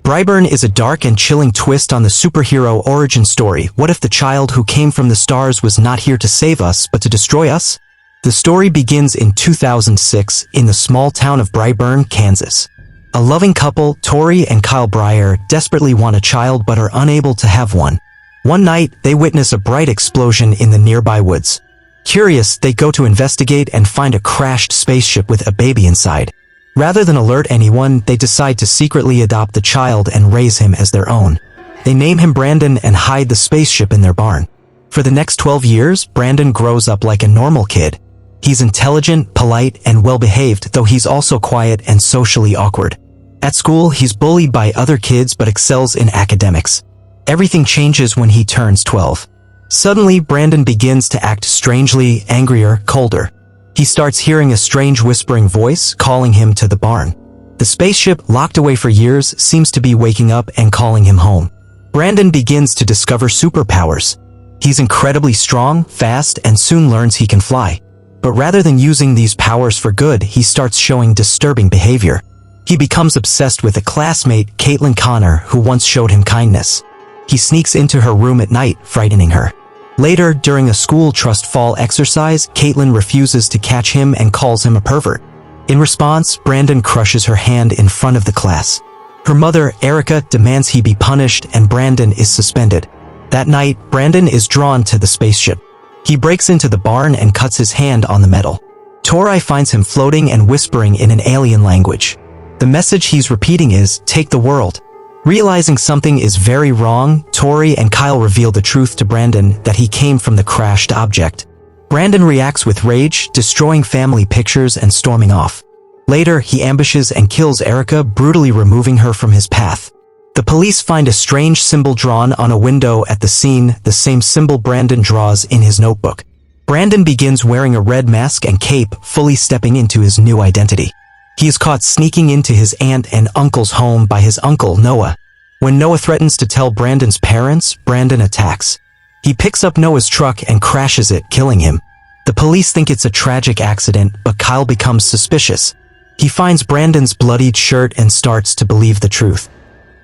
Brightburn is a dark and chilling twist on the superhero origin story. What if the child who came from the stars was not here to save us, but to destroy us? The story begins in 2006 in the small town of Brightburn, Kansas. A loving couple, Tori and Kyle Breyer, desperately want a child but are unable to have one. One night, they witness a bright explosion in the nearby woods. Curious, they go to investigate and find a crashed spaceship with a baby inside. Rather than alert anyone, they decide to secretly adopt the child and raise him as their own. They name him Brandon and hide the spaceship in their barn. For the next 12 years, Brandon grows up like a normal kid. He's intelligent, polite, and well-behaved, though he's also quiet and socially awkward. At school, he's bullied by other kids but excels in academics. Everything changes when he turns 12. Suddenly, Brandon begins to act strangely, angrier, colder. He starts hearing a strange whispering voice calling him to the barn. The spaceship, locked away for years, seems to be waking up and calling him home. Brandon begins to discover superpowers. He's incredibly strong, fast, and soon learns he can fly. But rather than using these powers for good, he starts showing disturbing behavior. He becomes obsessed with a classmate, Caitlin Connor, who once showed him kindness. He sneaks into her room at night, frightening her. Later, during a school trust fall exercise, Caitlin refuses to catch him and calls him a pervert. In response, Brandon crushes her hand in front of the class. Her mother, Erica, demands he be punished and Brandon is suspended. That night, Brandon is drawn to the spaceship. He breaks into the barn and cuts his hand on the metal. Tori finds him floating and whispering in an alien language. The message he's repeating is, "Take the world." Realizing something is very wrong, Tori and Kyle reveal the truth to Brandon that he came from the crashed object. Brandon reacts with rage, destroying family pictures and storming off. Later, he ambushes and kills Erica, brutally removing her from his path. The police find a strange symbol drawn on a window at the scene, the same symbol Brandon draws in his notebook. Brandon begins wearing a red mask and cape, fully stepping into his new identity. He is caught sneaking into his aunt and uncle's home by his uncle, Noah. When Noah threatens to tell Brandon's parents, Brandon attacks. He picks up Noah's truck and crashes it, killing him. The police think it's a tragic accident, but Kyle becomes suspicious. He finds Brandon's bloodied shirt and starts to believe the truth.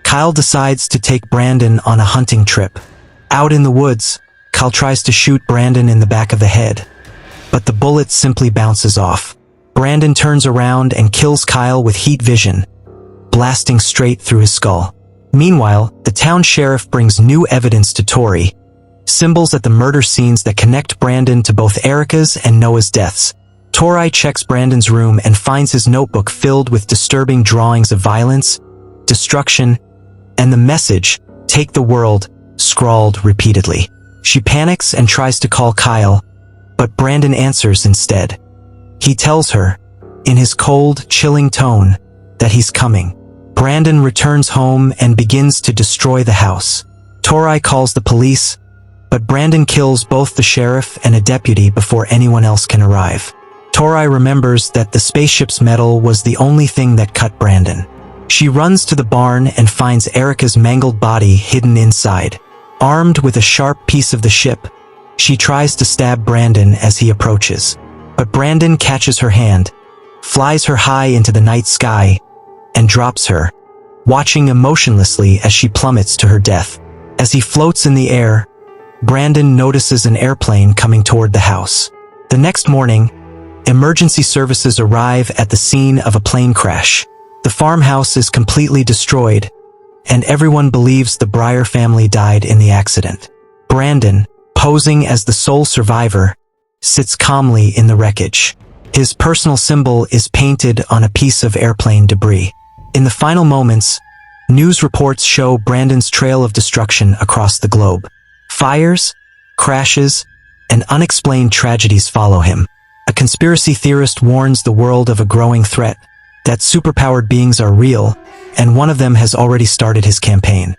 Kyle decides to take Brandon on a hunting trip. Out in the woods, Kyle tries to shoot Brandon in the back of the head, but the bullet simply bounces off. Brandon turns around and kills Kyle with heat vision, blasting straight through his skull. Meanwhile, the town sheriff brings new evidence to Tori, symbols at the murder scenes that connect Brandon to both Erica's and Noah's deaths. Tori checks Brandon's room and finds his notebook filled with disturbing drawings of violence, destruction, and the message, "Take the world," scrawled repeatedly. She panics and tries to call Kyle, but Brandon answers instead. He tells her, in his cold, chilling tone, that he's coming. Brandon returns home and begins to destroy the house. Tori calls the police, but Brandon kills both the sheriff and a deputy before anyone else can arrive. Tori remembers that the spaceship's metal was the only thing that cut Brandon. She runs to the barn and finds Erica's mangled body hidden inside. Armed with a sharp piece of the ship, she tries to stab Brandon as he approaches. But Brandon catches her hand, flies her high into the night sky, and drops her, watching emotionlessly as she plummets to her death. As he floats in the air, Brandon notices an airplane coming toward the house. The next morning, emergency services arrive at the scene of a plane crash. The farmhouse is completely destroyed, and everyone believes the Breyer family died in the accident. Brandon, posing as the sole survivor, sits calmly in the wreckage. His personal symbol is painted on a piece of airplane debris. In the final moments, news reports show Brandon's trail of destruction across the globe. Fires, crashes, and unexplained tragedies follow him. A conspiracy theorist warns the world of a growing threat, that superpowered beings are real, and one of them has already started his campaign.